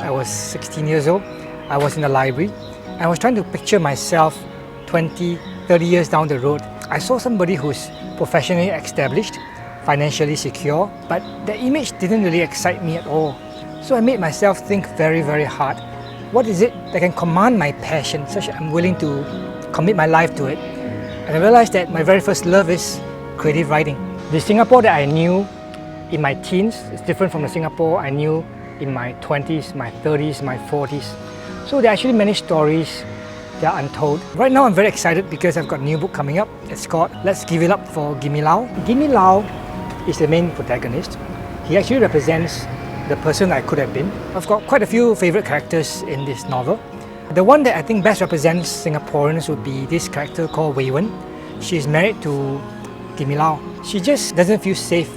I was 16 years old. I was in the library. I was trying to picture myself 20, 30 years down the road. I saw somebody who's professionally established, financially secure, but the image didn't really excite me at all. So I made myself think very, very hard. What is it that can command my passion such that I'm willing to commit my life to it? And I realized that my very first love is creative writing. The Singapore that I knew in my teens is different from the Singapore I knew in my 20s, my 30s, my 40s. So there are actually many stories that are untold. Right now I'm very excited because I've got a new book coming up. It's called Let's Give It Up for Gimme Lao. Gimme Lao is the main protagonist. He actually represents the person I could have been. I've got quite a few favourite characters in this novel. The one that I think best represents Singaporeans would be this character called Wei Wen. She's married to Gimme Lao. She just doesn't feel safe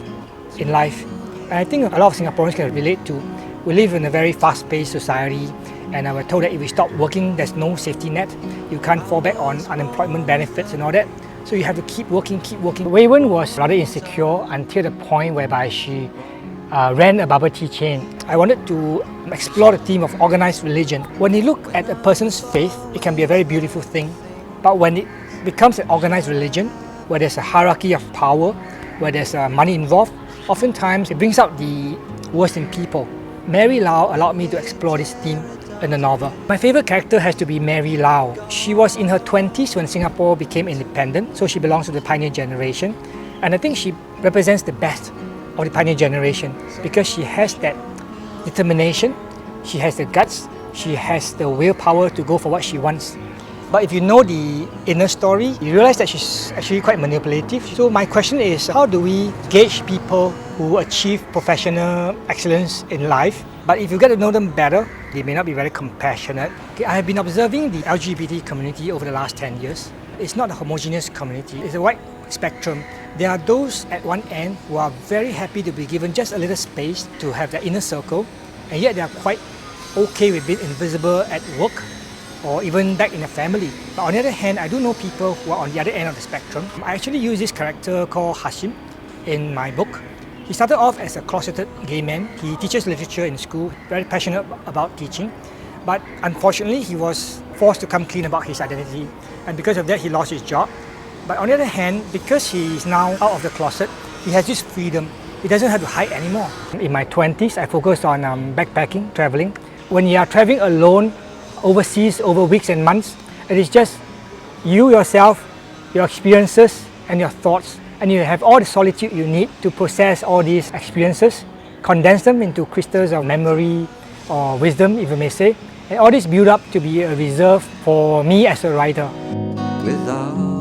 in life. And I think a lot of Singaporeans can relate to. We live in a very fast-paced society, and I was told that if we stop working, there's no safety net. You can't fall back on unemployment benefits and all that. So you have to keep working, keep working. Wei Wen was rather insecure until the point whereby she ran a bubble tea chain. I wanted to explore the theme of organised religion. When you look at a person's faith, it can be a very beautiful thing. But when it becomes an organised religion, where there's a hierarchy of power, where there's money involved, oftentimes it brings out the worst in people. Mary Lau allowed me to explore this theme in the novel. My favourite character has to be Mary Lau. She was in her 20s when Singapore became independent, so she belongs to the pioneer generation. And I think she represents the best of the pioneer generation because she has that determination, she has the guts, she has the willpower to go for what she wants. But if you know the inner story, you realize that she's actually quite manipulative. So my question is, how do we gauge people who achieve professional excellence in life? But if you get to know them better, they may not be very compassionate. I have been observing the LGBT community over the last 10 years. It's not a homogeneous community, it's a wide spectrum. There are those at one end who are very happy to be given just a little space to have their inner circle, and yet they are quite okay with being invisible at work or even back in the family. But on the other hand, I do know people who are on the other end of the spectrum. I actually use this character called Hashim in my book. He started off as a closeted gay man. He teaches literature in school, very passionate about teaching. But unfortunately, he was forced to come clean about his identity. And because of that, he lost his job. But on the other hand, because he is now out of the closet, he has this freedom. He doesn't have to hide anymore. In my 20s, I focused on backpacking, traveling. When you are traveling alone, overseas, over weeks and months, it is just you, yourself, your experiences and your thoughts. And you have all the solitude you need to process all these experiences, condense them into crystals of memory or wisdom, if you may say. And all this build up to be a reserve for me as a writer. Without